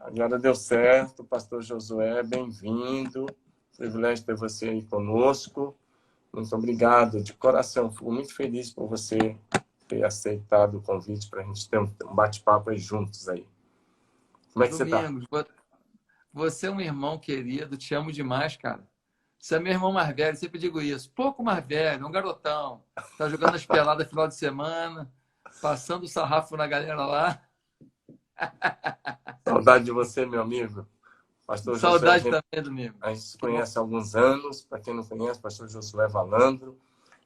Agora deu certo, pastor Josué, bem-vindo. Privilégio ter você aí conosco. Muito obrigado, de coração. Fico muito feliz por você ter aceitado o convite para a gente ter um bate-papo aí juntos aí. Como é que você está? Domingos, você é um irmão querido, te amo demais, cara. Você é meu irmão mais velho, sempre digo isso. Pouco mais velho, um garotão. Tá jogando as peladas final de semana, passando o sarrafo na galera lá. Saudade de você, meu amigo. Pastor Josué, Saudade também, Domingos. a gente se Que bom. conhece há alguns anos. Para quem não conhece, pastor Josué Valandro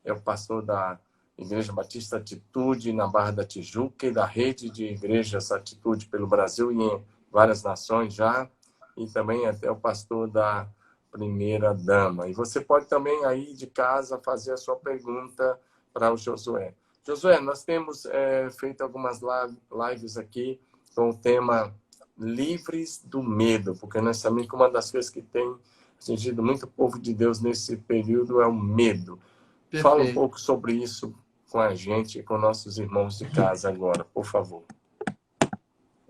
é o pastor da Igreja Batista Atitude na Barra da Tijuca e da rede de igrejas Atitude pelo Brasil e em várias nações já. E também até o pastor da Primeira Dama. E você pode também aí de casa fazer a sua pergunta para o Josué. Josué, nós temos feito algumas lives aqui com o tema Livres do Medo, porque nós sabemos que uma das coisas que tem atingido muito o povo de Deus nesse período é o medo. Fala um Perfeito. pouco sobre isso com a gente e com nossos irmãos de casa agora, por favor.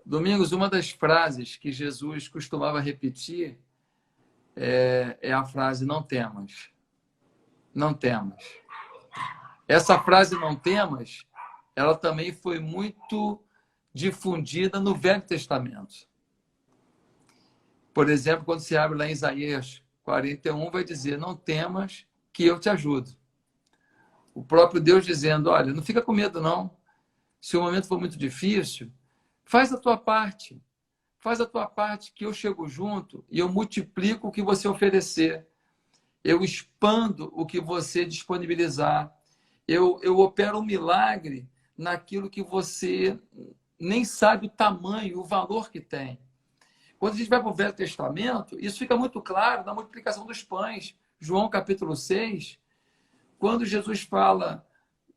Domingos, uma das frases que Jesus costumava repetir é a frase não temas. Não temas. Essa frase não temas, ela também foi muito difundida no Velho Testamento. Por exemplo, quando se abre lá em Isaías 41, vai dizer, não temas que eu te ajudo. O próprio Deus dizendo, olha, não fica com medo não. Se o momento for muito difícil, faz a tua parte. Faz a tua parte que eu chego junto e eu multiplico o que você oferecer. Eu expando o que você disponibilizar. Eu opero um milagre naquilo que você nem sabe o tamanho, o valor que tem. Quando a gente vai para o Velho Testamento, isso fica muito claro na multiplicação dos pães. João capítulo 6, quando Jesus fala,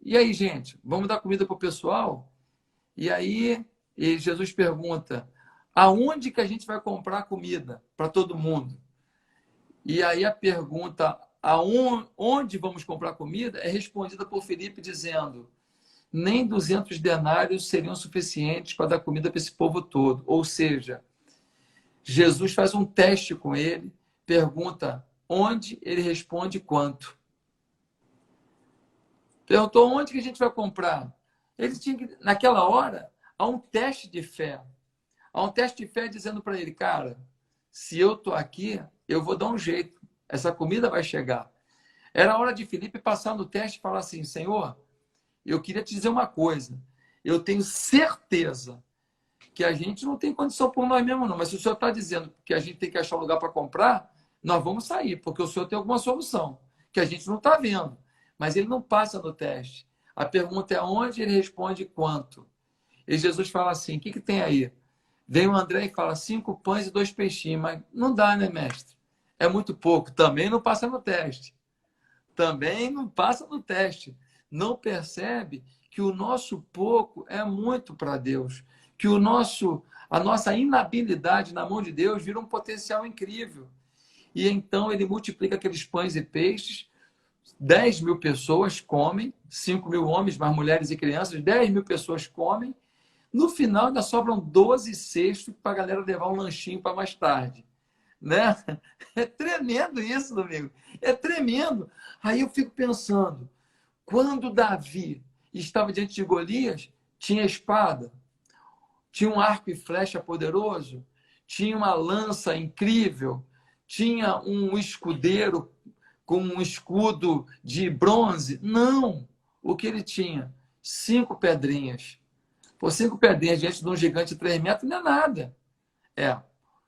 e aí, gente, vamos dar comida para o pessoal? E aí Jesus pergunta, aonde que a gente vai comprar comida para todo mundo? E aí a pergunta, onde vamos comprar comida, é respondida por Filipe dizendo, nem 200 denários seriam suficientes para dar comida para esse povo todo. Ou seja, Jesus faz um teste com ele, pergunta onde, ele responde quanto. Perguntou onde que a gente vai comprar. Ele tinha que, naquela hora, há um teste de fé. Há um teste de fé dizendo para ele, cara, se eu estou aqui, eu vou dar um jeito. Essa comida vai chegar. Era a hora de Filipe passar no teste e falar assim, Senhor, eu queria te dizer uma coisa. Eu tenho certeza que a gente não tem condição por nós mesmos, não. Mas se o senhor está dizendo que a gente tem que achar um lugar para comprar, nós vamos sair, porque o senhor tem alguma solução, que a gente não está vendo. Mas ele não passa no teste. A pergunta é onde, ele responde quanto. E Jesus fala assim, o que tem aí? Vem o André e fala 5 pães e 2 peixinhos. Mas não dá, né, mestre? É muito pouco. Também não passa no teste. Também não passa no teste. Não percebe que o nosso pouco é muito para Deus. Que a nossa inabilidade na mão de Deus vira um potencial incrível. E então ele multiplica aqueles pães e peixes, 10 mil pessoas comem, 5 mil homens, mais mulheres e crianças, 10 mil pessoas comem. No final ainda sobram 12 cestos para a galera levar um lanchinho para mais tarde. Né? É tremendo isso, Domingo. É tremendo. Aí eu fico pensando, quando Davi estava diante de Golias, tinha espada, tinha um arco e flecha poderoso, tinha uma lança incrível, tinha um escudeiro com um escudo de bronze. Não! O que ele tinha? 5 pedrinhas. Por 5 pedrinhas diante de um gigante de 3 metros não é nada.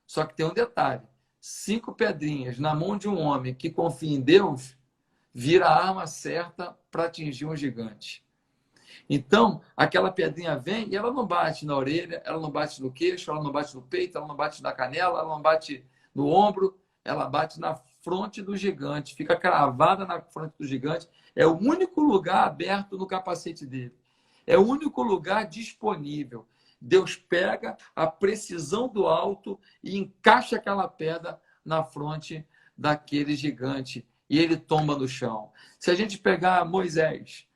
Só que tem um detalhe. 5 pedrinhas na mão de um homem que confia em Deus vira a arma certa para atingir um gigante. Então, aquela pedrinha vem e ela não bate na orelha, ela não bate no queixo, ela não bate no peito, ela não bate na canela, ela não bate no ombro, ela bate na fronte do gigante, fica cravada na fronte do gigante. É o único lugar aberto no capacete dele. É o único lugar disponível. Deus pega a precisão do alto e encaixa aquela pedra na fronte daquele gigante e ele tomba no chão. Se a gente pegar Moisés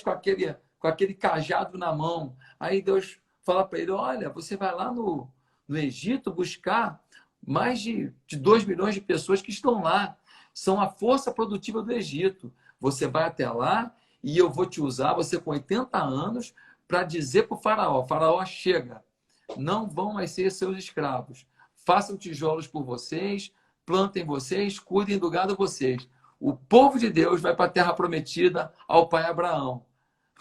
com aquele cajado na mão, aí Deus fala para ele, olha, você vai lá no Egito buscar mais de 2 milhões de pessoas que estão lá. São a força produtiva do Egito. Você vai até lá e eu vou te usar, você com 80 anos, para dizer para o faraó, faraó, chega, não vão mais ser seus escravos. Façam tijolos por vocês, plantem vocês, cuidem do gado vocês. O povo de Deus vai para a terra prometida ao pai Abraão.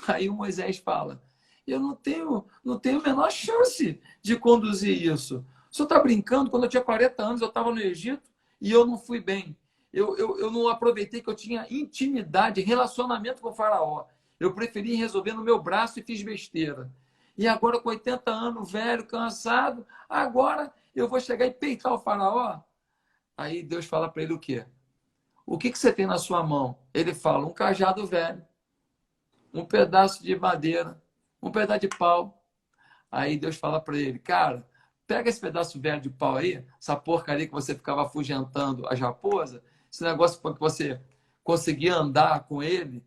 Aí o Moisés fala, eu não tenho a menor chance de conduzir isso. O senhor está brincando? Quando eu tinha 40 anos, eu estava no Egito e eu não fui bem. Eu não aproveitei que eu tinha intimidade, relacionamento com o faraó. Eu preferi resolver no meu braço e fiz besteira. E agora, com 80 anos, velho, cansado, agora eu vou chegar e peitar o faraó? Aí Deus fala para ele o quê? O que você tem na sua mão? Ele fala, um cajado velho, um pedaço de madeira, um pedaço de pau. Aí Deus fala para ele, cara, pega esse pedaço velho de pau aí, essa porcaria que você ficava afugentando as raposas, esse negócio para que você conseguia andar com ele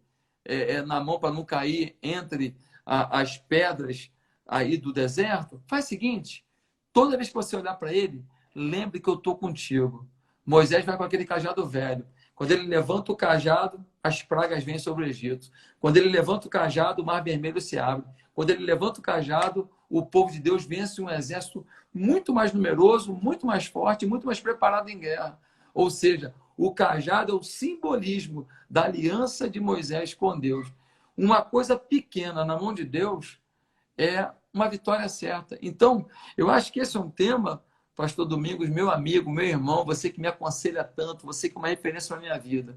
na mão para não cair entre as pedras aí do deserto, faz o seguinte, toda vez que você olhar para ele, lembre que eu estou contigo. Moisés vai com aquele cajado velho. Quando ele levanta o cajado, as pragas vêm sobre o Egito. Quando ele levanta o cajado, o Mar Vermelho se abre. Quando ele levanta o cajado, o povo de Deus vence um exército muito mais numeroso, muito mais forte, muito mais preparado em guerra. Ou seja, o cajado é o simbolismo da aliança de Moisés com Deus. Uma coisa pequena na mão de Deus é uma vitória certa. Então, eu acho que esse é um tema, Pastor Domingos, meu amigo, meu irmão, você que me aconselha tanto, você que é uma referência na minha vida.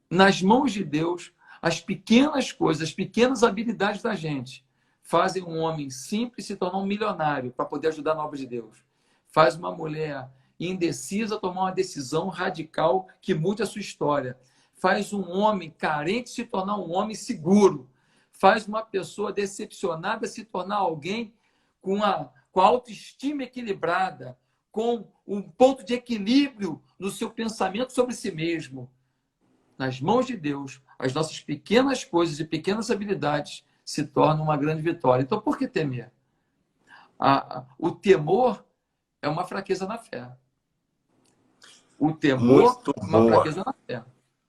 Nas mãos de Deus, as pequenas coisas, as pequenas habilidades da gente fazem um homem simples se tornar um milionário para poder ajudar na obra de Deus. Faz uma mulher indecisa tomar uma decisão radical que mude a sua história. Faz um homem carente se tornar um homem seguro. Faz uma pessoa decepcionada se tornar alguém com a autoestima equilibrada, com um ponto de equilíbrio no seu pensamento sobre si mesmo. Nas mãos de Deus, as nossas pequenas coisas e pequenas habilidades se tornam uma grande vitória. Então, por que temer? O temor é uma fraqueza na fé. O temor Muito é uma boa. fraqueza na fé.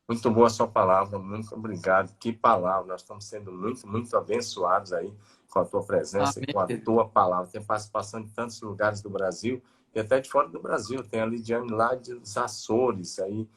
Muito boa a sua palavra, muito obrigado. Que palavra, nós estamos sendo muito, muito abençoados aí com a tua presença Amém. e com a tua palavra. Tem participação de tantos lugares do Brasil e até de fora do Brasil. Tem a Lidiane lá dos Açores aí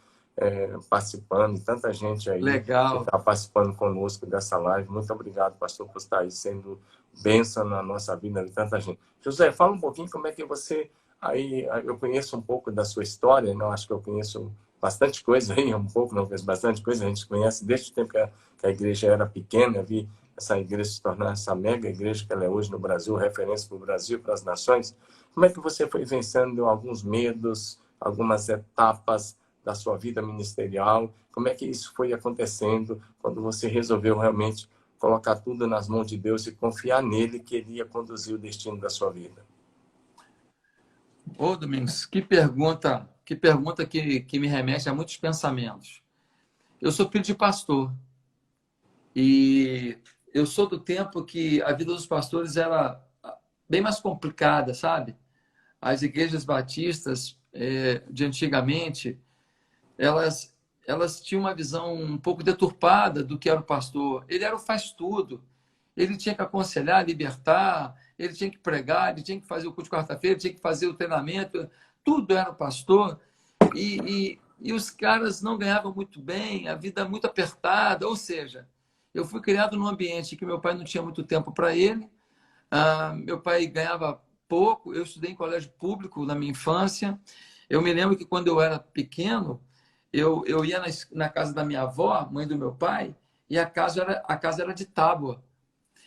participando, e tanta gente aí Legal. que está participando conosco dessa live. Muito obrigado, pastor, por estar aí sendo bênção na nossa vida de tanta gente. José, fala um pouquinho como é que você... Aí eu conheço um pouco da sua história, não acho que eu conheço bastante coisa aí, um pouco, não conheço bastante coisa, a gente conhece desde o tempo que a igreja era pequena, eu vi essa igreja se tornar essa mega igreja que ela é hoje no Brasil, referência para o Brasil, para as nações. Como é que você foi vencendo alguns medos, algumas etapas da sua vida ministerial? Como é que isso foi acontecendo quando você resolveu realmente colocar tudo nas mãos de Deus e confiar nele que ele ia conduzir o destino da sua vida? Ô, Domingos, que pergunta que me remete a muitos pensamentos. Eu sou filho de pastor e eu sou do tempo que a vida dos pastores era bem mais complicada, sabe? As igrejas batistas de antigamente, elas tinham uma visão um pouco deturpada do que era o pastor. Ele era o faz-tudo. Ele tinha que aconselhar, libertar, ele tinha que pregar, ele tinha que fazer o culto de quarta-feira, ele tinha que fazer o treinamento, tudo era o pastor. E os caras não ganhavam muito bem, a vida muito apertada. Ou seja, eu fui criado num ambiente que meu pai não tinha muito tempo para ele, meu pai ganhava pouco, eu estudei em colégio público na minha infância. Eu me lembro que quando eu era pequeno, eu ia na casa da minha avó, mãe do meu pai, e a casa era de tábua.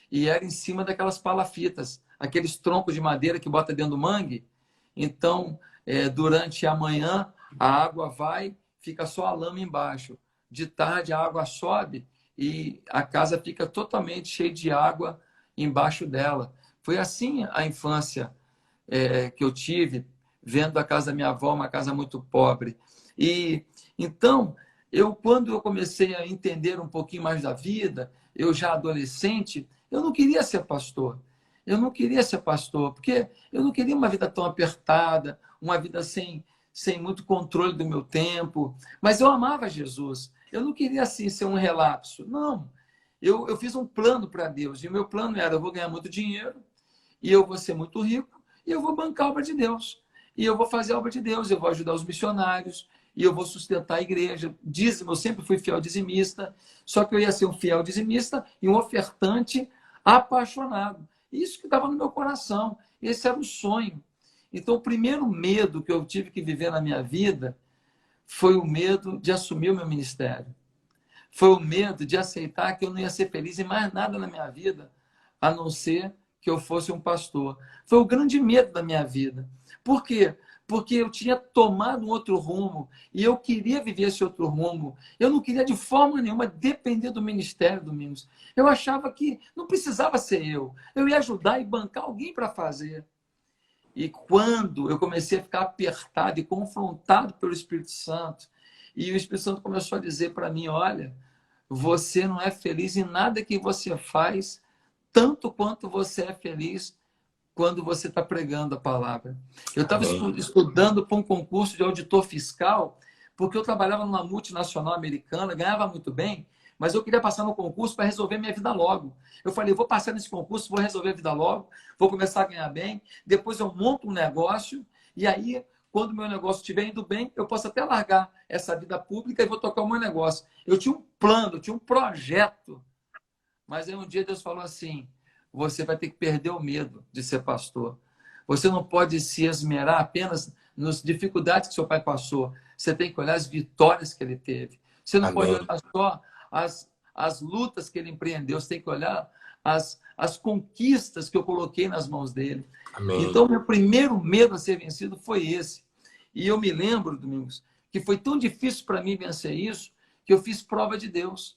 E era em cima daquelas palafitas, aqueles troncos de madeira que bota dentro do mangue. Então, durante a manhã, a água vai, fica só a lama embaixo. De tarde, a água sobe e a casa fica totalmente cheia de água embaixo dela. Foi assim a infância que eu tive, vendo a casa da minha avó, uma casa muito pobre. E então, quando eu comecei a entender um pouquinho mais da vida, eu já adolescente, eu não queria ser pastor. Eu não queria ser pastor, porque eu não queria uma vida tão apertada, uma vida sem muito controle do meu tempo. Mas eu amava Jesus. Eu não queria, assim, ser um relapso. Não. Eu fiz um plano para Deus. E o meu plano era, eu vou ganhar muito dinheiro, e eu vou ser muito rico, e eu vou bancar a obra de Deus. E eu vou fazer a obra de Deus, eu vou ajudar os missionários, e eu vou sustentar a igreja. Dízimo, eu sempre fui fiel dizimista, só que eu ia ser um fiel dizimista e um ofertante apaixonado. Isso que estava no meu coração. Esse era o sonho. Então, o primeiro medo que eu tive que viver na minha vida foi o medo de assumir o meu ministério. Foi o medo de aceitar que eu não ia ser feliz em mais nada na minha vida, a não ser que eu fosse um pastor. Foi o grande medo da minha vida. Por quê? Porque eu tinha tomado um outro rumo e eu queria viver esse outro rumo. Eu não queria de forma nenhuma depender do ministério, Domingos. Eu achava que não precisava ser eu. Eu ia ajudar e bancar alguém para fazer. E quando eu comecei a ficar apertado e confrontado pelo Espírito Santo, e o Espírito Santo começou a dizer para mim, olha, você não é feliz em nada que você faz, tanto quanto você é feliz quando você está pregando a palavra. Eu estava estudando para um concurso de auditor fiscal, porque eu trabalhava numa multinacional americana, ganhava muito bem, mas eu queria passar no concurso para resolver minha vida logo. Eu falei, vou passar nesse concurso, vou resolver a vida logo, vou começar a ganhar bem, depois eu monto um negócio, e aí, quando o meu negócio estiver indo bem, eu posso até largar essa vida pública e vou tocar o meu negócio. Eu tinha um plano, eu tinha um projeto, mas aí um dia Deus falou assim, você vai ter que perder o medo de ser pastor. Você não pode se esmerar apenas nas dificuldades que seu pai passou. Você tem que olhar as vitórias que ele teve. Você não pode olhar só as lutas que ele empreendeu. Você tem que olhar as conquistas que eu coloquei nas mãos dele. Amém. Então, meu primeiro medo a ser vencido foi esse. E eu me lembro, Domingos, que foi tão difícil para mim vencer isso, que eu fiz prova de Deus.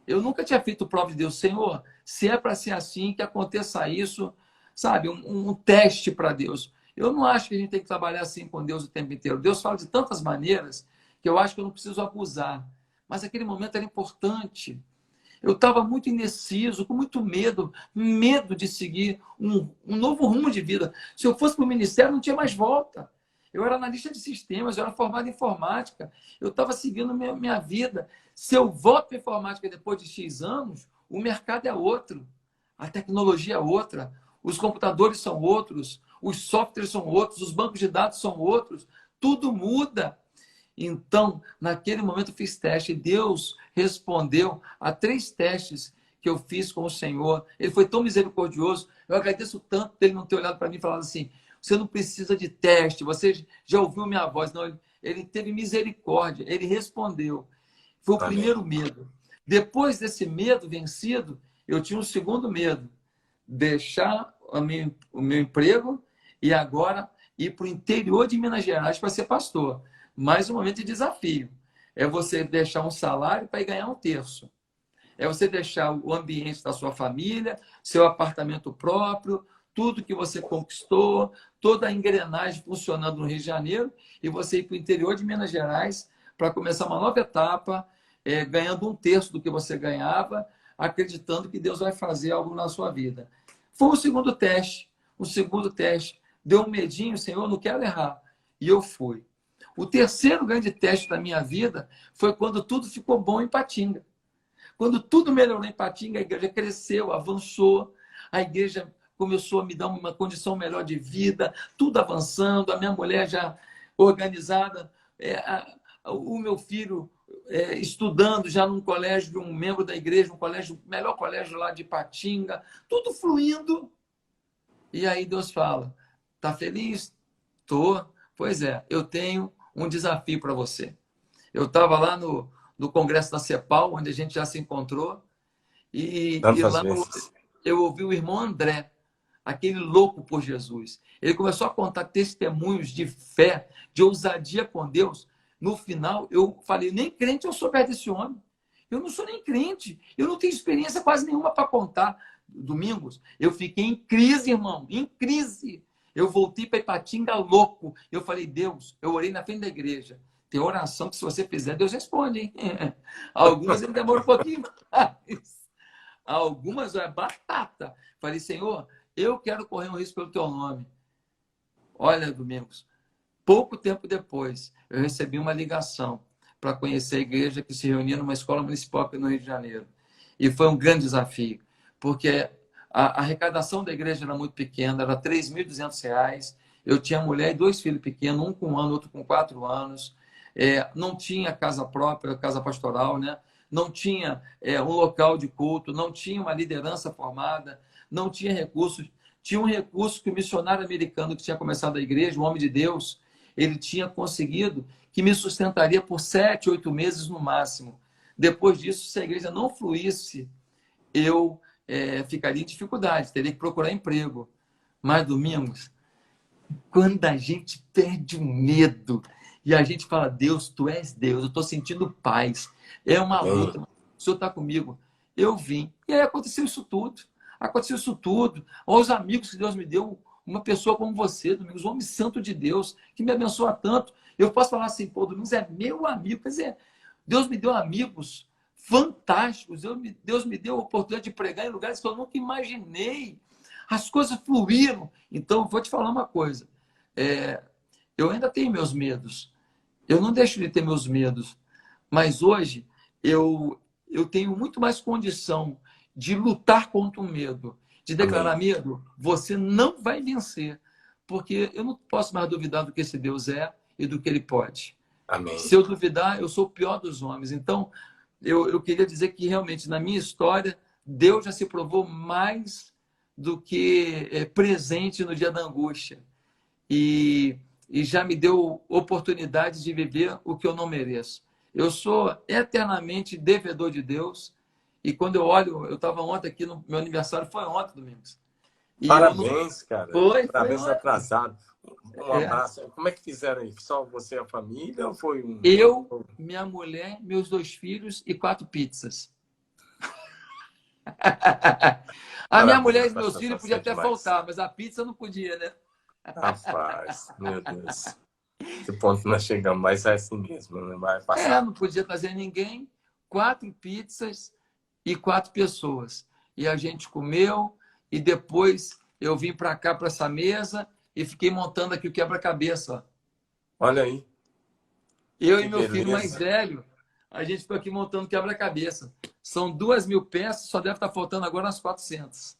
Eu nunca tinha feito prova de Deus. Senhor, se é para ser assim, que aconteça isso, sabe, um teste para Deus. Eu não acho que a gente tem que trabalhar assim com Deus o tempo inteiro. Deus fala de tantas maneiras que eu acho que eu não preciso abusar. Mas aquele momento era importante. Eu estava muito indeciso, com muito medo de seguir um novo rumo de vida. Se eu fosse para o ministério, não tinha mais volta. Eu era analista de sistemas, eu era formado em informática. Eu estava seguindo minha vida. Se eu volto para a informática depois de X anos, o mercado é outro. A tecnologia é outra. Os computadores são outros. Os softwares são outros. Os bancos de dados são outros. Tudo muda. Então, naquele momento eu fiz teste. E Deus respondeu a 3 testes que eu fiz com o Senhor. Ele foi tão misericordioso. Eu agradeço tanto dele não ter olhado para mim e falado assim, você não precisa de teste, você já ouviu minha voz. Não, ele teve misericórdia, ele respondeu. Foi o primeiro medo. Depois desse medo vencido, eu tinha um segundo medo. Deixar o meu emprego e agora ir para o interior de Minas Gerais para ser pastor. Mais um momento de desafio. É você deixar um salário para ir ganhar 1/3. É você deixar o ambiente da sua família, seu apartamento próprio, tudo que você conquistou, toda a engrenagem funcionando no Rio de Janeiro, e você ir para o interior de Minas Gerais para começar uma nova etapa, ganhando 1/3 do que você ganhava, acreditando que Deus vai fazer algo na sua vida. Foi o segundo teste. O segundo teste deu um medinho, Senhor, não quero errar. E eu fui. O terceiro grande teste da minha vida foi quando tudo ficou bom em Patinga. Quando tudo melhorou em Patinga, a igreja cresceu, avançou, a igreja começou a me dar uma condição melhor de vida, tudo avançando, a minha mulher já organizada, o meu filho estudando já num colégio de um membro da igreja, melhor colégio lá de Patinga, tudo fluindo. E aí Deus fala, tá feliz? Tô. Pois é, eu tenho um desafio para você. Eu estava lá no congresso da CEPAL, onde a gente já se encontrou, e lá eu ouvi o irmão André, aquele louco por Jesus. Ele começou a contar testemunhos de fé, de ousadia com Deus. No final, eu falei, nem crente eu sou perto desse homem. Eu não sou nem crente. Eu não tenho experiência quase nenhuma para contar. Domingos, eu fiquei em crise, irmão, em crise. Eu voltei para Ipatinga louco. Eu falei, Deus, eu orei na frente da igreja. Tem oração que se você fizer, Deus responde, hein? Algumas ele demora um pouquinho mais. Algumas é batata. Falei, Senhor, eu quero correr um risco pelo teu nome. Olha, Domingos, pouco tempo depois, eu recebi uma ligação para conhecer a igreja que se reunia numa escola municipal aqui no Rio de Janeiro. E foi um grande desafio, porque a arrecadação da igreja era muito pequena, era R$ 3.200. Eu tinha mulher e 2 filhos pequenos, um com 1 ano, outro com 4 anos. Não tinha casa própria, casa pastoral, né? Não tinha um local de culto, não tinha uma liderança formada, não tinha recursos. Tinha um recurso que o missionário americano que tinha começado a igreja, um homem de Deus, ele tinha conseguido que me sustentaria por 7, 8 meses no máximo. Depois disso, se a igreja não fluísse, eu ficaria em dificuldade, teria que procurar emprego. Mas, Domingos, quando a gente perde o medo e a gente fala, Deus, tu és Deus, eu estou sentindo paz, é uma luta, o Senhor está comigo. Eu vim. E aí aconteceu isso tudo. Aconteceu isso tudo. Aos amigos que Deus me deu, uma pessoa como você, Domingos, um homem santo de Deus, que me abençoa tanto. Eu posso falar assim, pô, Domingos é meu amigo. Quer dizer, Deus me deu amigos fantásticos. Deus me deu a oportunidade de pregar em lugares que eu nunca imaginei. As coisas fluíram. Então, vou te falar uma coisa. Eu ainda tenho meus medos. Eu não deixo de ter meus medos. Mas hoje, eu tenho muito mais condição de lutar contra o medo, de declarar, Amém. medo, você não vai vencer. Porque eu não posso mais duvidar do que esse Deus é e do que ele pode. Amém. Se eu duvidar, eu sou o pior dos homens. Então, eu queria dizer que realmente, na minha história, Deus já se provou mais do que presente no dia da angústia. E já me deu oportunidade de viver o que eu não mereço. Eu sou eternamente devedor de Deus. E quando eu olho, eu estava ontem aqui, no meu aniversário foi ontem, Domingos. E eu não... Parabéns, cara. Foi Parabéns ontem. atrasado. Um É. abraço. Como é que fizeram aí? Só você e a família ou foi um... Eu, minha mulher, meus 2 filhos e 4 pizzas. A minha mulher Parabéns, e meus pastor. filhos Você podiam é até demais. faltar, mas a pizza não podia, né? Rapaz, meu Deus. Que ponto nós chegamos, mas é assim mesmo, não vai passar. Não podia trazer ninguém. 4 pizzas e 4 pessoas. E a gente comeu e depois eu vim para cá, para essa mesa e fiquei montando aqui o quebra-cabeça. Olha aí, Eu que e meu filho mais beleza. velho, a gente ficou aqui montando quebra-cabeça. São 2.000 peças, só deve estar faltando agora umas 400.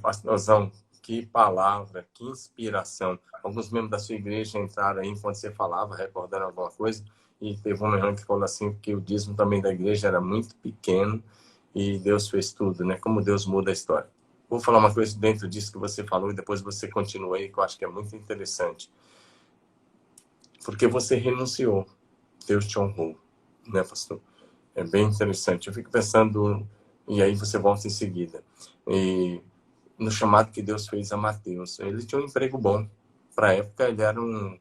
Pastorzão, que palavra, que inspiração. Alguns membros da sua igreja entraram aí enquanto você falava, recordando alguma coisa, e teve um irmão que falou assim, que o dízimo também da igreja era muito pequeno e Deus fez tudo, né? Como Deus muda a história. Vou falar uma coisa dentro disso que você falou e depois você continua aí, que eu acho que é muito interessante. Porque você renunciou, Deus te honrou, né, pastor? É bem interessante. Eu fico pensando, e aí você volta em seguida. E no chamado que Deus fez a Mateus. Ele tinha um emprego bom. Para a época, ele era um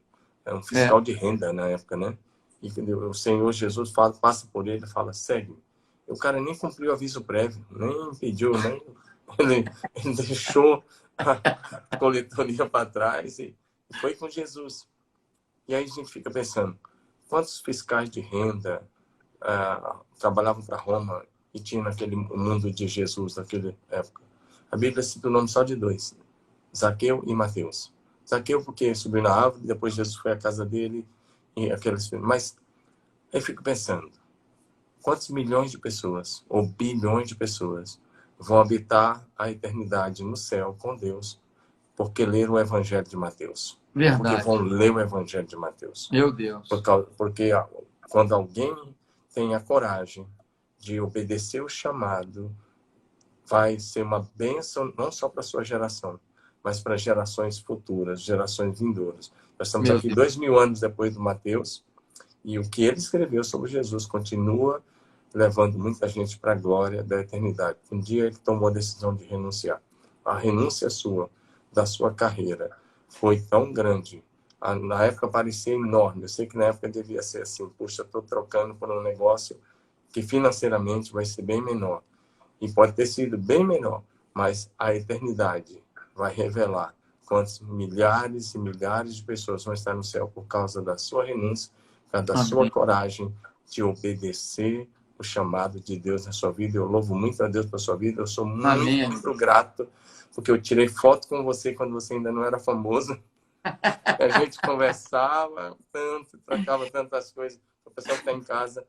fiscal de renda na época, né? E o Senhor Jesus passa por ele e fala, segue. E o cara nem cumpriu o aviso prévio, nem pediu, nem... Ele deixou a coletoria para trás e foi com Jesus. E aí a gente fica pensando, quantos fiscais de renda trabalhavam para Roma e tinha naquele mundo de Jesus, naquela época? A Bíblia cita o nome só de 2, Zaqueu e Mateus. Zaqueu porque subiu na árvore, depois Jesus foi à casa dele e aqueles filhos. Mas eu fico pensando, quantos milhões de pessoas, ou bilhões de pessoas, vão habitar a eternidade no céu com Deus porque leram o Evangelho de Mateus? Porque Verdade. vão ler o Evangelho de Mateus. Meu Deus. Porque quando alguém tem a coragem de obedecer o chamado, vai ser uma bênção não só para a sua geração, mas para gerações futuras, gerações vindouras. Nós estamos Meu aqui Deus. 2000 anos depois do Mateus, e o que ele escreveu sobre Jesus continua levando muita gente para a glória da eternidade. Um dia ele tomou a decisão de renunciar. A renúncia sua, da sua carreira, foi tão grande. Na época parecia enorme. Eu sei que na época devia ser assim, puxa, estou trocando por um negócio que financeiramente vai ser bem menor. E pode ter sido bem menor, mas a eternidade vai revelar quantos milhares e milhares de pessoas vão estar no céu por causa da sua renúncia, por causa da sua Amém. coragem de obedecer o chamado de Deus na sua vida. Eu louvo muito a Deus pela sua vida. Eu sou Amém. muito grato, porque eu tirei foto com você quando você ainda não era famoso. A gente conversava tanto, trocava tantas coisas. O pessoal que está em casa,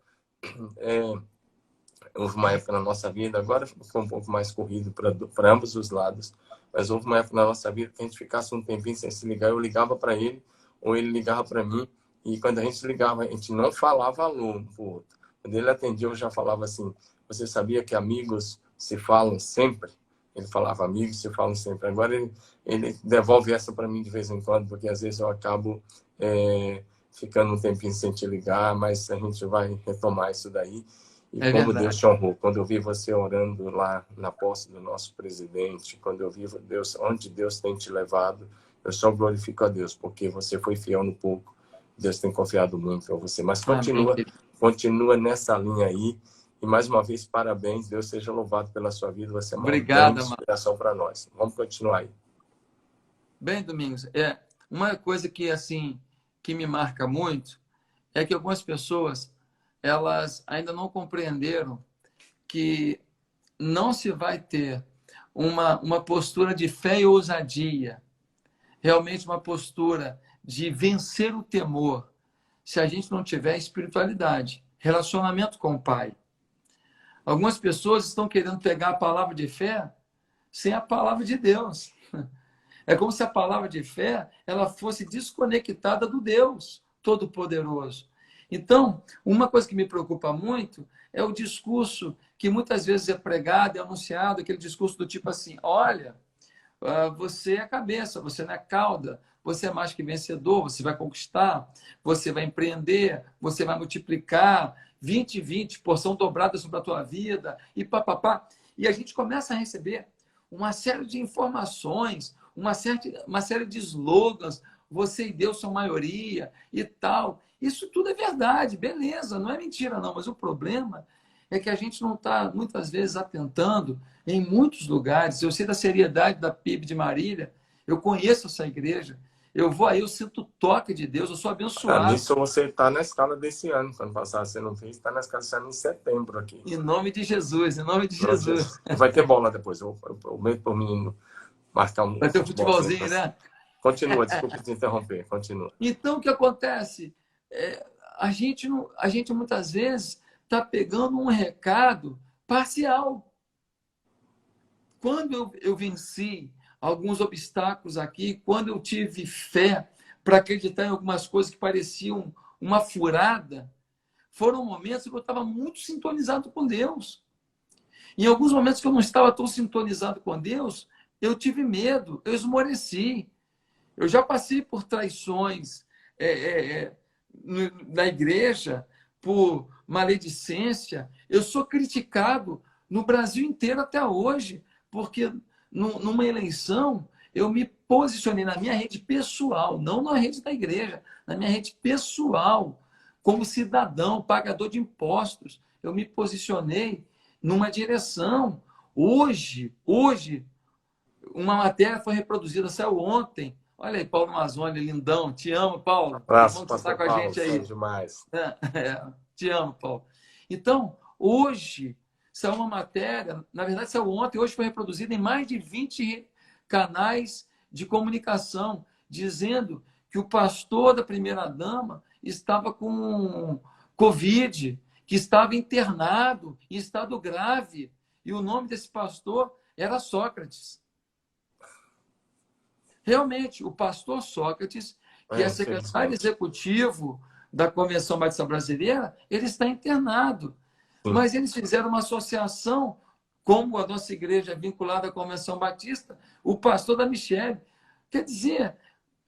houve uma época na nossa vida, agora ficou um pouco mais corrido para ambos os lados, mas houve uma época na nossa vida que a gente ficasse um tempinho sem se ligar. Eu ligava para ele, ou ele ligava para mim, e quando a gente ligava, a gente não falava alô um pro outro. Quando ele atendia, eu já falava assim: você sabia que amigos se falam sempre? Ele falava: amigos se falam sempre. Agora ele devolve essa para mim de vez em quando, porque às vezes eu acabo ficando um tempinho sem te ligar, mas a gente vai retomar isso daí. E É como verdade. Deus te honrou, quando eu vi você orando lá na posse do nosso presidente, quando eu vi Deus, onde Deus tem te levado, eu só glorifico a Deus, porque você foi fiel no pouco. Deus tem confiado muito para você. Mas Amém. continua nessa linha aí. E mais uma vez, parabéns. Deus seja louvado pela sua vida. Você é uma Obrigado, grande amado. inspiração para nós. Vamos continuar aí. Bem, Domingos, uma coisa que assim que me marca muito é que algumas pessoas elas ainda não compreenderam que não se vai ter uma postura de fé e ousadia, realmente uma postura de vencer o temor, se a gente não tiver espiritualidade, relacionamento com o Pai. Algumas pessoas estão querendo pegar a palavra de fé sem a palavra de Deus. É como se a palavra de fé ela fosse desconectada do Deus Todo-Poderoso. Então, uma coisa que me preocupa muito é o discurso que muitas vezes é pregado e anunciado, aquele discurso do tipo assim: olha, você é a cabeça, você não é a cauda, você é mais que vencedor, você vai conquistar, você vai empreender, você vai multiplicar, 20, porção dobrada sobre a tua vida, e papapá. E a gente começa a receber uma série de informações, uma série de slogans, você e Deus são maioria e tal. Isso tudo é verdade, beleza, não é mentira não, mas o problema é que a gente não está, muitas vezes, atentando em muitos lugares. Eu sei da seriedade da PIB de Marília, eu conheço essa igreja, eu vou aí, eu sinto o toque de Deus, eu sou abençoado. Nisso você está na escala desse ano. Ano passado você não fez, está na escala desse ano em setembro aqui. Em nome de Jesus, em nome de Jesus. Vai ter bola depois. Eu meto para o menino marcar um Vai ter um futebolzinho. futebolzinho, né? Continua, desculpe te interromper. Continua. Então, o que acontece? A gente muitas vezes está pegando um recado parcial. Quando eu venci alguns obstáculos aqui, quando eu tive fé para acreditar em algumas coisas que pareciam uma furada, foram momentos que eu estava muito sintonizado com Deus. Em alguns momentos que eu não estava tão sintonizado com Deus, eu tive medo, eu esmoreci. Eu já passei por traições na igreja, por maledicência. Eu sou criticado no Brasil inteiro até hoje, porque numa eleição eu me posicionei na minha rede pessoal, não na rede da igreja, na minha rede pessoal, como cidadão, pagador de impostos. Eu me posicionei numa direção. Hoje, uma matéria foi reproduzida, saiu ontem. Olha aí, Paulo Mazzoni, lindão. Te amo, Paulo. Abraço, Vamos estar pastor com a Paulo. gente aí. Demais. Te amo, Paulo. Então, hoje, saiu uma matéria, na verdade saiu ontem, hoje foi reproduzida em mais de 20 canais de comunicação, dizendo que o pastor da primeira-dama estava com Covid, que estava internado em estado grave. E o nome desse pastor era Sócrates. Realmente, o pastor Sócrates, que é secretário executivo da Convenção Batista Brasileira, ele está internado. Sim. Mas eles fizeram uma associação, como a nossa igreja é vinculada à Convenção Batista, o pastor da Michele. Quer dizer,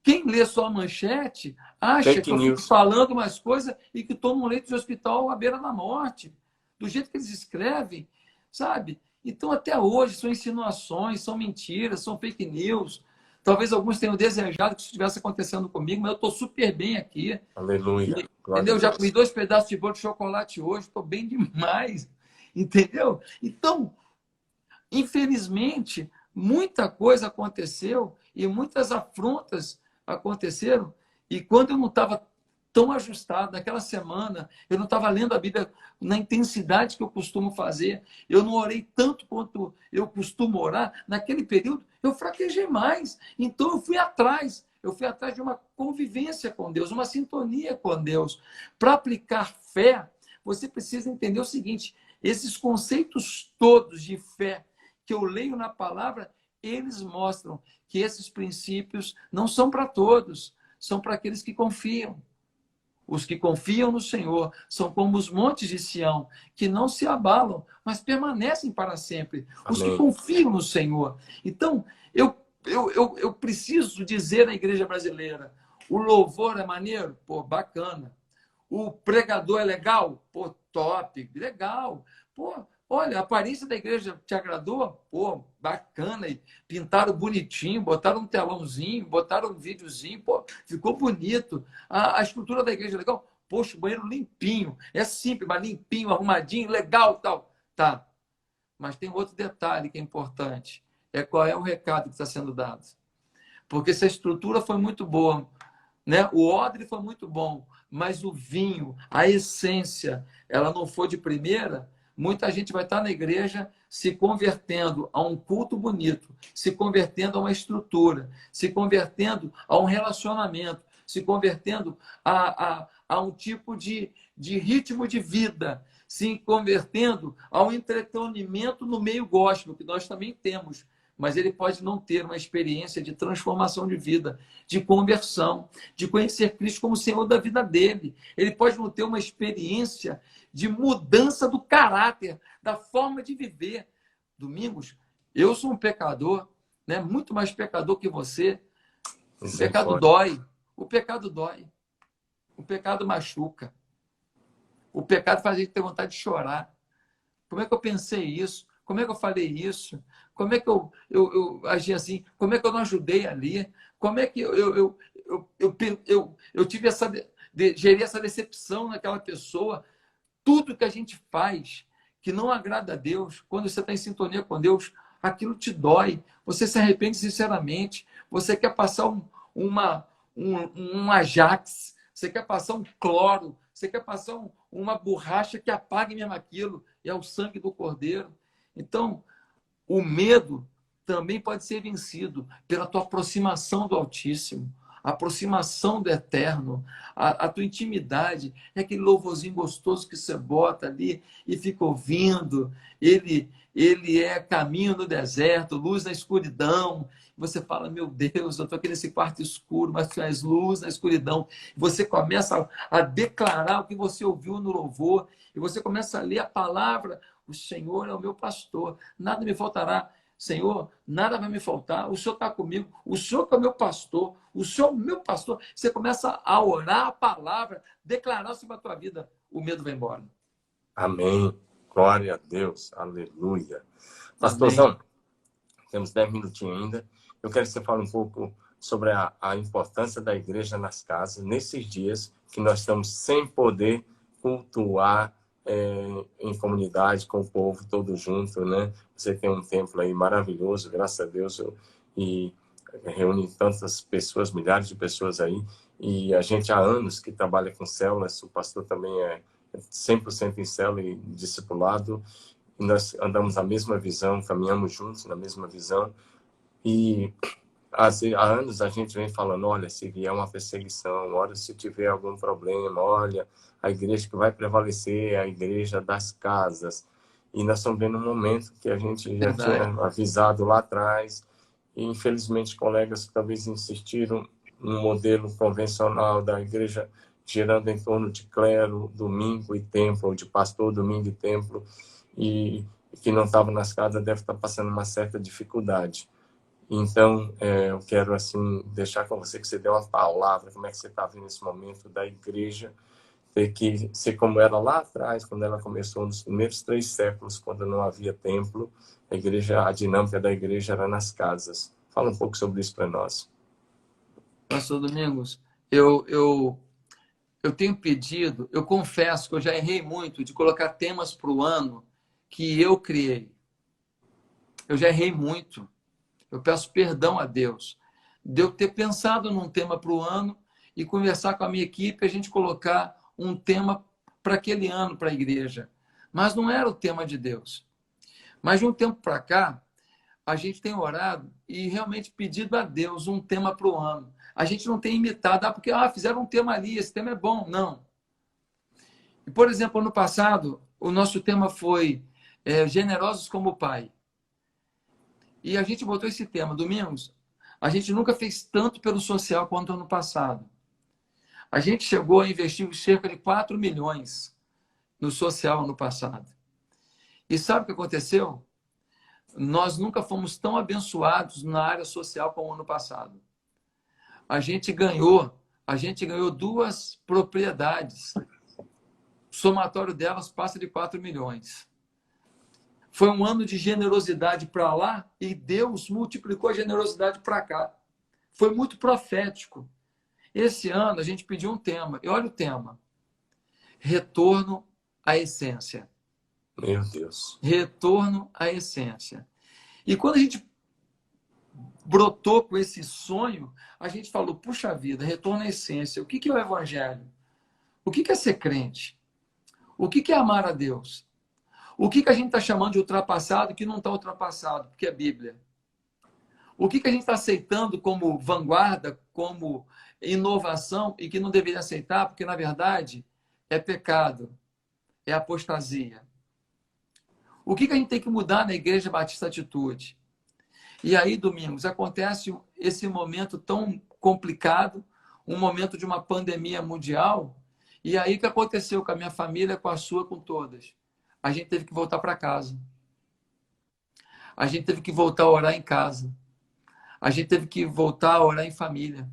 quem lê só a manchete acha que eu fico falando umas coisas e que estou num leito de hospital à beira da morte. Do jeito que eles escrevem, sabe? Então, até hoje, são insinuações, são mentiras, são fake news. Talvez alguns tenham desejado que isso estivesse acontecendo comigo, mas eu estou super bem aqui. Aleluia. Entendeu? Já comi 2 pedaços de bolo de chocolate hoje, estou bem demais. Entendeu? Então, infelizmente, muita coisa aconteceu e muitas afrontas aconteceram. E quando eu não estava tão ajustado. Naquela semana, eu não estava lendo a Bíblia na intensidade que eu costumo fazer. Eu não orei tanto quanto eu costumo orar. Naquele período, eu fraquejei mais. Então, eu fui atrás. Eu fui atrás de uma convivência com Deus, uma sintonia com Deus. Para aplicar fé, você precisa entender o seguinte: esses conceitos todos de fé que eu leio na palavra, eles mostram que esses princípios não são para todos, são para aqueles que confiam. Os que confiam no Senhor são como os montes de Sião, que não se abalam, mas permanecem para sempre. Os que Amém. confiam no Senhor. Então, eu preciso dizer à igreja brasileira: o louvor é maneiro? Pô, bacana. O pregador é legal? Pô, top, legal. Pô, olha, a aparência da igreja te agradou? Pô, bacana. E pintaram bonitinho, botaram um telãozinho, botaram um videozinho, pô, ficou bonito. A estrutura da igreja é legal? Poxa, o banheiro limpinho. É simples, mas limpinho, arrumadinho, legal, tal. Tá. Mas tem outro detalhe que é importante. É qual é o recado que está sendo dado. Porque se a estrutura foi muito boa, né? O odre foi muito bom, mas o vinho, a essência, ela não for de primeira, muita gente vai estar na igreja se convertendo a um culto bonito, se convertendo a uma estrutura, se convertendo a um relacionamento, se convertendo a um tipo de ritmo de vida, se convertendo a um entretenimento no meio gospel, que nós também temos, mas ele pode não ter uma experiência de transformação de vida, de conversão, de conhecer Cristo como Senhor da vida dele. Ele pode não ter uma experiência de mudança do caráter, da forma de viver. Domingos, eu sou um pecador, né? Muito mais pecador que você. O pecado dói. O pecado dói. O pecado machuca. O pecado faz a gente ter vontade de chorar. Como é que eu pensei isso? Como é que eu falei isso? Como é que eu agi assim? Como é que eu não ajudei ali? Como é que eu tive gerei essa decepção naquela pessoa? Tudo que a gente faz que não agrada a Deus, quando você está em sintonia com Deus, aquilo te dói. Você se arrepende sinceramente. Você quer passar um Ajax, você quer passar um cloro, você quer passar uma borracha que apague mesmo aquilo. E é o sangue do Cordeiro. Então, o medo também pode ser vencido pela tua aproximação do Altíssimo, a aproximação do Eterno, a tua intimidade. É aquele louvorzinho gostoso que você bota ali e fica ouvindo. Ele é caminho no deserto, luz na escuridão. Você fala: meu Deus, eu estou aqui nesse quarto escuro, mas tu és luz na escuridão. Você começa a declarar o que você ouviu no louvor, e você começa a ler a palavra: o Senhor é o meu pastor, nada me faltará. Senhor, nada vai me faltar, o Senhor está comigo, o Senhor que é o meu pastor, o Senhor é o meu pastor. Você começa a orar a palavra, declarar sobre a tua vida, o medo vai embora. Amém. Glória a Deus. Aleluia. Pastorzão, Pastorzão, temos 10 minutinhos ainda. Eu quero que você fale um pouco sobre a importância da igreja nas casas, nesses dias que nós estamos sem poder cultuar em comunidade, com o povo todo junto, né? Você tem um templo aí maravilhoso, graças a Deus, e reúne tantas pessoas, milhares de pessoas aí, e a gente há anos que trabalha com células, o pastor também é 100% em célula e discipulado, e nós andamos na mesma visão, caminhamos juntos na mesma visão, e há anos a gente vem falando: olha, se vier uma perseguição, olha, se tiver algum problema, olha, a igreja que vai prevalecer é a igreja das casas. E nós estamos vendo um momento que a gente já tinha avisado lá atrás, e infelizmente colegas talvez insistiram no modelo convencional da igreja girando em torno de clero, domingo e templo, ou de pastor, domingo e templo, e que não estava nas casas deve estar passando uma certa dificuldade. Então, eu quero assim deixar com você que você deu uma palavra, como é que você está vendo esse momento da igreja ter que ser como era lá atrás, quando ela começou, nos primeiros 3 séculos, quando não havia templo, a dinâmica da igreja era nas casas. Fala um pouco sobre isso para nós. Pastor Domingos, eu tenho pedido, eu confesso que eu já errei muito de colocar temas para o ano que eu criei. Eu já errei muito. Eu peço perdão a Deus de eu ter pensado num tema para o ano e conversar com a minha equipe, a gente colocar um tema para aquele ano, para a igreja. Mas não era o tema de Deus. Mas de um tempo para cá, a gente tem orado e realmente pedido a Deus um tema para o ano. A gente não tem imitado, porque fizeram um tema ali, esse tema é bom. Não. E, por exemplo, ano passado, o nosso tema foi Generosos como Pai. E a gente botou esse tema, Domingos. A gente nunca fez tanto pelo social quanto ano passado. A gente chegou a investir cerca de 4 milhões no social ano passado. E sabe o que aconteceu? Nós nunca fomos tão abençoados na área social como ano passado. A gente ganhou 2 propriedades. O somatório delas passa de 4 milhões. Foi um ano de generosidade para lá e Deus multiplicou a generosidade para cá. Foi muito profético. Esse ano a gente pediu um tema. E olha o tema. Retorno à essência. Meu Deus. Retorno à essência. E quando a gente brotou com esse sonho, a gente falou, puxa vida, retorno à essência. O que é o evangelho? O que é ser crente? O que é amar a Deus? O que a gente está chamando de ultrapassado que não está ultrapassado, porque é Bíblia? O que a gente está aceitando como vanguarda, como inovação e que não deveria aceitar, porque, na verdade, é pecado, é apostasia? O que a gente tem que mudar na Igreja Batista Atitude? E aí, Domingos, acontece esse momento tão complicado, um momento de uma pandemia mundial, e aí o que aconteceu com a minha família, com a sua, com todas? A gente teve que voltar para casa. A gente teve que voltar a orar em casa. A gente teve que voltar a orar em família.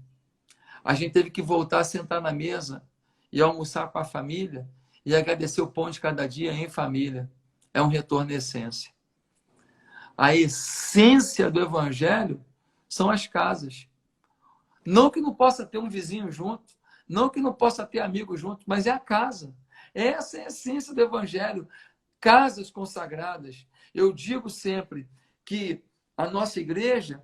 A gente teve que voltar a sentar na mesa e almoçar com a família e agradecer o pão de cada dia em família. É um retorno à essência. A essência do evangelho são as casas. Não que não possa ter um vizinho junto, não que não possa ter amigo junto, mas é a casa. Essa é a essência do evangelho. Casas consagradas. Eu digo sempre que a nossa igreja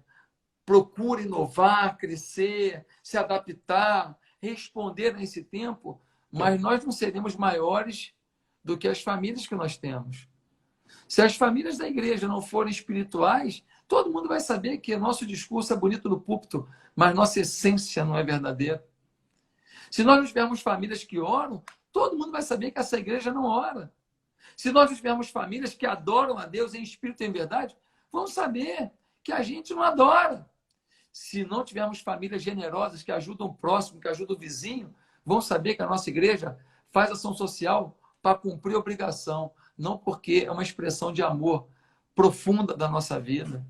procura inovar, crescer, se adaptar, responder nesse tempo, mas nós não seremos maiores do que as famílias que nós temos. Se as famílias da igreja não forem espirituais, todo mundo vai saber que nosso discurso é bonito no púlpito, mas nossa essência não é verdadeira. Se nós não tivermos famílias que oram, todo mundo vai saber que essa igreja não ora. Se nós não tivermos famílias que adoram a Deus em espírito e em verdade, vão saber que a gente não adora. Se não tivermos famílias generosas que ajudam o próximo, que ajudam o vizinho, vão saber que a nossa igreja faz ação social para cumprir a obrigação, não porque é uma expressão de amor profunda da nossa vida.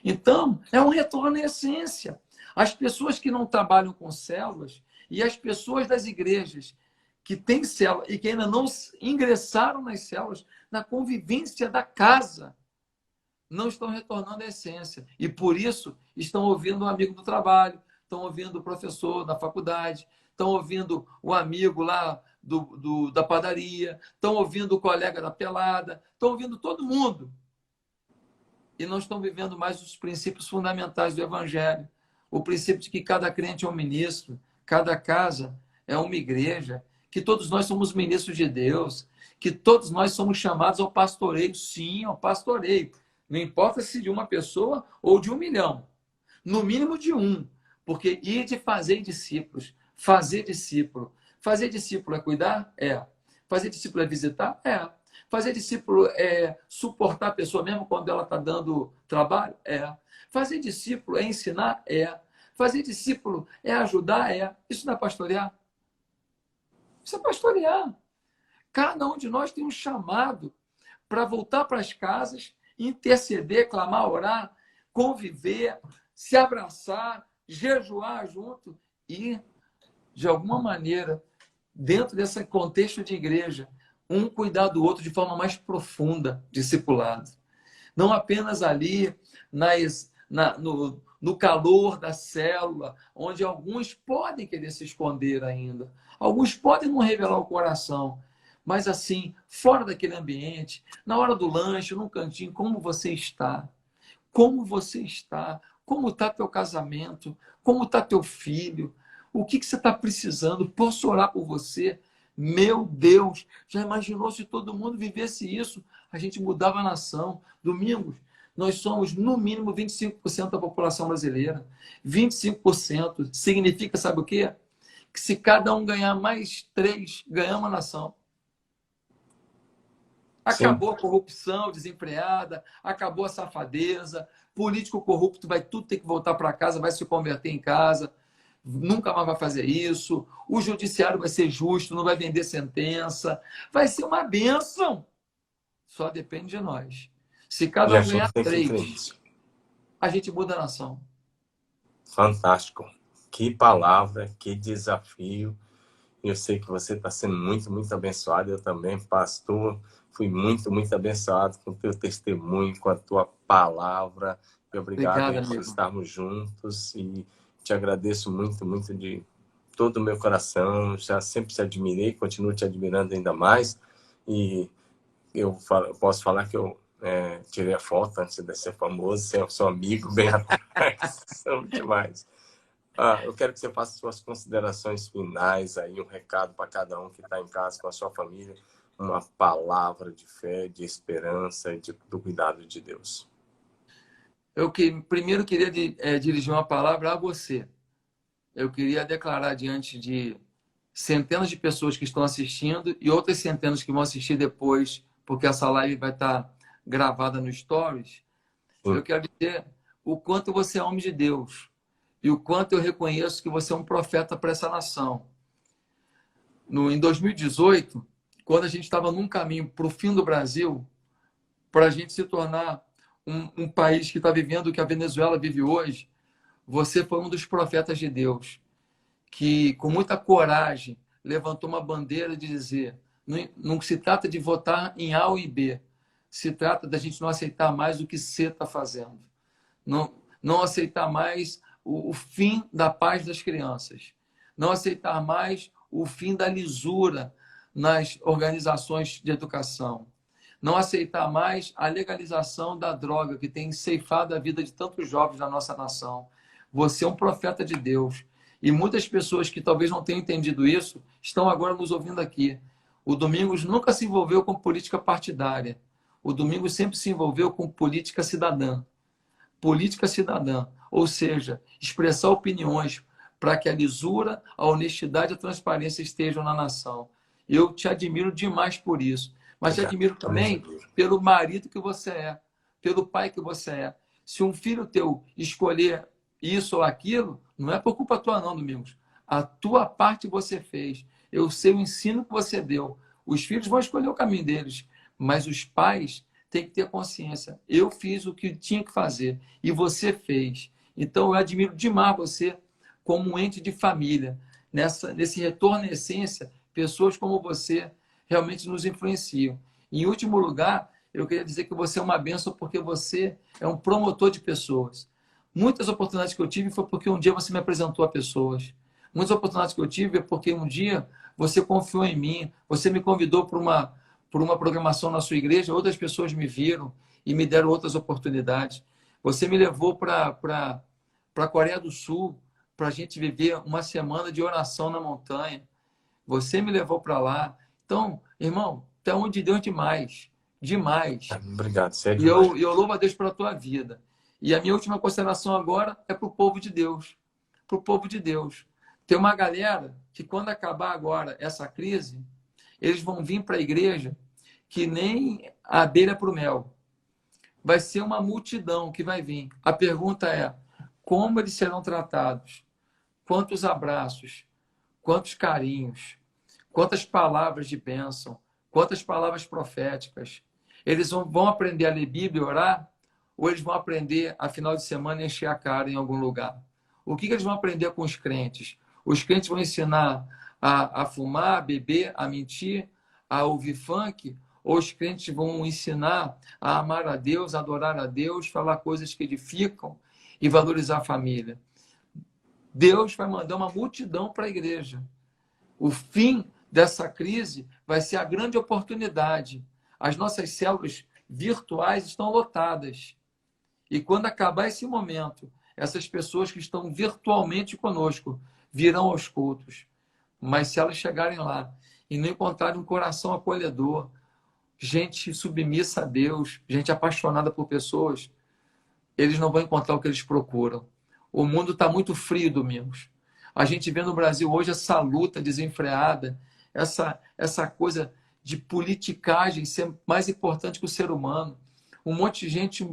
Então, é um retorno à essência. As pessoas que não trabalham com células e as pessoas das igrejas que têm célula e que ainda não ingressaram nas células, na convivência da casa, não estão retornando à essência. E por isso estão ouvindo um amigo do trabalho, estão ouvindo o professor da faculdade, estão ouvindo o amigo lá da padaria, estão ouvindo o colega da pelada, estão ouvindo todo mundo. E não estão vivendo mais os princípios fundamentais do Evangelho. O princípio de que cada crente é um ministro, cada casa é uma igreja, que todos nós somos ministros de Deus, que todos nós somos chamados ao pastoreio. Sim, ao pastoreio. Não importa se de uma pessoa ou de 1 milhão. No mínimo de 1. Porque ir de fazer discípulos. Fazer discípulo. Fazer discípulo é cuidar? É. Fazer discípulo é visitar? É. Fazer discípulo é suportar a pessoa mesmo quando ela está dando trabalho? É. Fazer discípulo é ensinar? É. Fazer discípulo é ajudar? É. Isso não é pastorear? Isso é pastorear. Cada um de nós tem um chamado para voltar para as casas, interceder, clamar, orar, conviver, se abraçar, jejuar junto e, de alguma maneira, dentro desse contexto de igreja, um cuidar do outro de forma mais profunda, discipulado. Não apenas ali no calor da célula, onde alguns podem querer se esconder ainda. Alguns podem não revelar o coração, mas assim, fora daquele ambiente, na hora do lanche, num cantinho, como você está? Como você está? Como está teu casamento? Como está teu filho? O que você está precisando? Posso orar por você? Meu Deus, já imaginou se todo mundo vivesse isso? A gente mudava a nação. Domingos, nós somos no mínimo 25% da população brasileira. 25% significa, sabe o quê? Que se cada um ganhar mais 3, ganhamos a nação. Sim. Acabou a corrupção desenfreada, acabou a safadeza, político corrupto vai tudo ter que voltar para casa, vai se converter em casa, nunca mais vai fazer isso, o judiciário vai ser justo, não vai vender sentença, vai ser uma bênção. Só depende de nós. Se E cada a um ganhar gente tem que crer 3, nisso. a gente muda a nação. Fantástico. Que palavra, que desafio. Eu sei que você está sendo muito, muito abençoado. Eu também, pastor, fui muito, muito abençoado com o teu testemunho, com a tua palavra. E obrigado Obrigado, aí por amigo. estarmos juntos. E te agradeço muito, muito de todo o meu coração. Já sempre te admirei, continuo te admirando ainda mais. E posso falar que eu tirei a foto antes de ser famoso. Eu sou amigo bem atrás. São demais. Eu quero que você faça suas considerações finais aí, um recado para cada um que está em casa com a sua família, uma palavra de fé, de esperança e do cuidado de Deus. Primeiro queria dirigir uma palavra a você. Eu queria declarar diante de centenas de pessoas que estão assistindo e outras centenas que vão assistir depois, porque essa live vai estar gravada no Stories. Eu Sim, quero dizer o quanto você é homem de Deus e o quanto eu reconheço que você é um profeta para essa nação. Em 2018, quando a gente estava num caminho para o fim do Brasil, para a gente se tornar um país que está vivendo o que a Venezuela vive hoje, você foi um dos profetas de Deus, que com muita coragem levantou uma bandeira de dizer: não se trata de votar em A ou em B, se trata da gente não aceitar mais o que C está fazendo, não aceitar mais o fim da paz das crianças, não aceitar mais o fim da lisura nas organizações de educação, não aceitar mais a legalização da droga que tem ceifado a vida de tantos jovens na nossa nação. Você é um profeta de Deus. E muitas pessoas que talvez não tenham entendido isso estão agora nos ouvindo aqui. O Domingos nunca se envolveu com política partidária. O Domingos sempre se envolveu com política cidadã. Política cidadã, ou seja, expressar opiniões para que a lisura, a honestidade e a transparência estejam na nação. Eu te admiro demais por isso, mas te obrigado. admiro Também te também admiro. pelo marido que você é, pelo pai que você é. Se um filho teu escolher isso ou aquilo, não é por culpa tua não, Domingos. A tua parte você fez. Eu sei o ensino que você deu. Os filhos vão escolher o caminho deles, mas os pais têm que ter consciência. Eu fiz o que tinha que fazer e você fez. Então, eu admiro demais você como um ente de família. Nesse retorno à essência, pessoas como você realmente nos influenciam. Em último lugar, eu queria dizer que você é uma bênção porque você é um promotor de pessoas. Muitas oportunidades que eu tive foi porque um dia você me apresentou a pessoas. Muitas oportunidades que eu tive é porque um dia você confiou em mim, você me convidou por uma programação na sua igreja, outras pessoas me viram e me deram outras oportunidades. Você me levou para a Coreia do Sul para a gente viver uma semana de oração na montanha. Você me levou para lá. Então, irmão, até onde deu demais. Demais. Obrigado, você é E demais. eu louvo a Deus pela tua vida. E a minha última consideração agora é para o povo de Deus. Para o povo de Deus. Tem uma galera que, quando acabar agora essa crise, eles vão vir para a igreja que nem a abelha para o mel. Vai ser uma multidão que vai vir. A pergunta é: como eles serão tratados? Quantos abraços? Quantos carinhos? Quantas palavras de bênção? Quantas palavras proféticas? Eles vão aprender a ler Bíblia e orar? Ou eles vão aprender, a final de semana, a encher a cara em algum lugar? O que eles vão aprender com os crentes? Os crentes vão ensinar a fumar, a beber, a mentir, a ouvir funk? Ou os crentes vão ensinar a amar a Deus, a adorar a Deus, falar coisas que edificam e valorizar a família? Deus vai mandar uma multidão para a igreja. O fim dessa crise vai ser a grande oportunidade. As nossas células virtuais estão lotadas. E quando acabar esse momento, essas pessoas que estão virtualmente conosco virão aos cultos. Mas se elas chegarem lá e não encontrarem um coração acolhedor, gente submissa a Deus, gente apaixonada por pessoas, eles não vão encontrar o que eles procuram. O mundo está muito frio, Domingos. A gente vê no Brasil hoje essa luta desenfreada, essa coisa de politicagem ser mais importante que o ser humano. Um monte de gente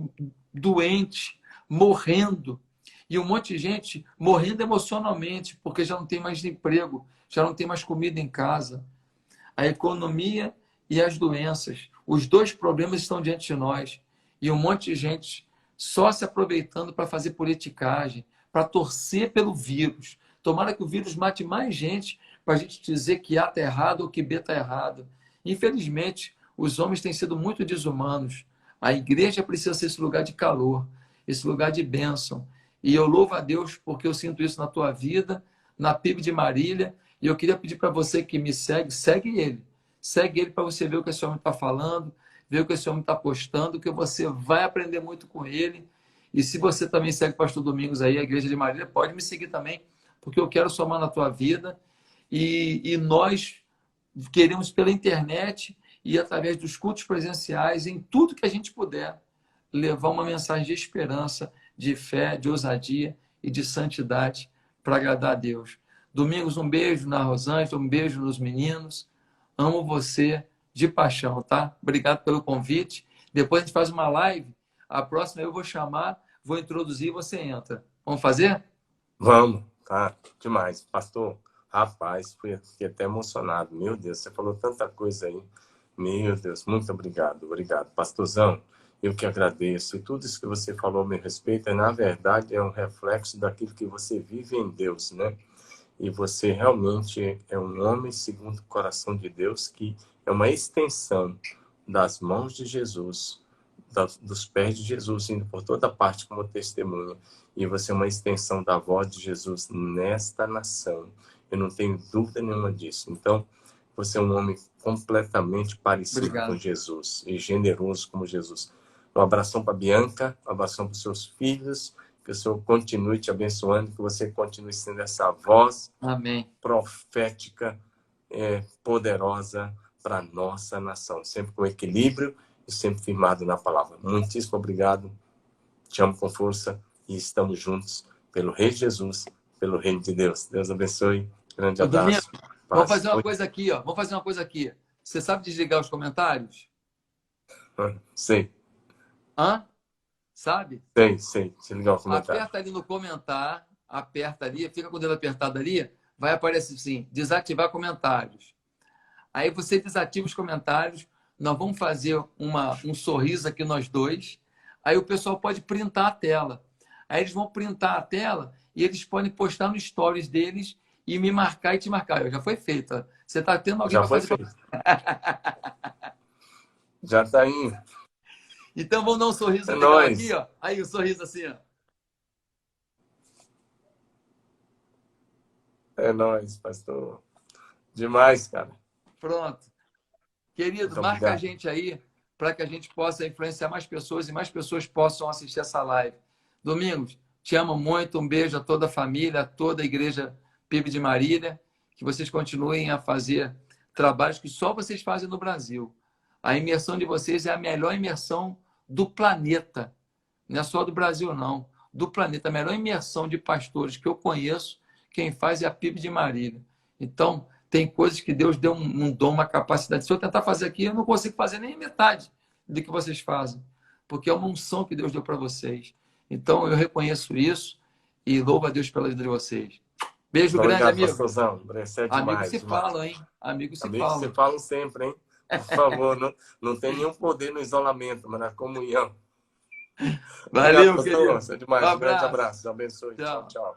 doente, morrendo. E um monte de gente morrendo emocionalmente, porque já não tem mais emprego, já não tem mais comida em casa. A economia e as doenças. Os dois problemas estão diante de nós. E um monte de gente só se aproveitando para fazer politicagem, para torcer pelo vírus. Tomara que o vírus mate mais gente para a gente dizer que A está errado ou que B está errado. Infelizmente, os homens têm sido muito desumanos. A igreja precisa ser esse lugar de calor, esse lugar de bênção. E eu louvo a Deus porque eu sinto isso na tua vida, na PIB de Marília. E eu queria pedir para você que me segue, segue ele. Segue ele para você ver o que esse homem está falando, ver o que esse homem está postando, que você vai aprender muito com ele. E se você também segue o Pastor Domingos aí, a Igreja de Marília, pode me seguir também, porque eu quero somar na tua vida. E nós queremos pela internet e através dos cultos presenciais, em tudo que a gente puder, levar uma mensagem de esperança, de fé, de ousadia e de santidade para agradar a Deus. Domingos, um beijo na Rosângela, um beijo nos meninos. Amo você de paixão, tá? Obrigado pelo convite. Depois a gente faz uma live. A próxima eu vou chamar, vou introduzir e você entra. Vamos fazer? Vamos, tá? Demais. Pastor, rapaz, fiquei até emocionado. Meu Deus, você falou tanta coisa aí. Meu Deus, muito obrigado. Obrigado. Pastorzão, eu que agradeço. E tudo isso que você falou a meu respeito, na verdade, é um reflexo daquilo que você vive em Deus, né? E você realmente é um homem segundo o coração de Deus, que é uma extensão das mãos de Jesus, dos pés de Jesus, indo por toda parte como testemunha. E você é uma extensão da voz de Jesus nesta nação. Eu não tenho dúvida nenhuma disso. Então, você é um homem completamente parecido com Jesus e generoso como Jesus. Um abração para a Bianca, um abração para os seus filhos, que o Senhor continue te abençoando, que você continue sendo essa voz Amém. profética, poderosa para a nossa nação. Sempre com equilíbrio e sempre firmado na palavra. Muitíssimo obrigado. Te amo com força e estamos juntos pelo Rei Jesus, pelo Reino de Deus. Deus abençoe. Grande abraço. Vamos fazer uma coisa aqui, ó. Vamos fazer uma coisa aqui. Você sabe desligar os comentários? Sei. Hã? Sabe? Sei. Desligar o comentário. Aperta ali no comentar, aperta ali, fica com o dedo apertado ali, vai aparecer assim, desativar comentários. Aí você desativa os comentários, nós vamos fazer um sorriso aqui nós dois, aí o pessoal pode printar a tela. Aí eles vão printar a tela e eles podem postar no stories deles e me marcar e te marcar. Já foi feito. Ó. Você está tendo alguém para fazer... Já está indo. Então vamos dar um sorriso aqui, ó. Aí o sorriso assim, ó. É nóis, pastor. Demais, cara. Pronto. Querido, Muito marca obrigado. a gente aí para que a gente possa influenciar mais pessoas e mais pessoas possam assistir essa live. Domingos, te amo muito. Um beijo a toda a família, a toda a igreja PIB de Marília. Que vocês continuem a fazer trabalhos que só vocês fazem no Brasil. A imersão de vocês é a melhor imersão do planeta. Não é só do Brasil, não. Do planeta. A melhor imersão de pastores que eu conheço, quem faz é a PIB de Marília. Então, tem coisas que Deus deu um dom, uma capacidade. Se eu tentar fazer aqui, eu não consigo fazer nem metade do que vocês fazem. Porque é uma unção que Deus deu para vocês. Então, eu reconheço isso e louvo a Deus pela vida de vocês. Beijo grande, amigo. Pastorzão. Amigos se falam, hein? Amigos se falam. Se falam sempre, hein? Por favor, não tem nenhum poder no isolamento, mas na comunhão. Valeu, obrigado, querido. pastor. Você é demais. Um grande abraço. Deus abençoe. Tchau, tchau.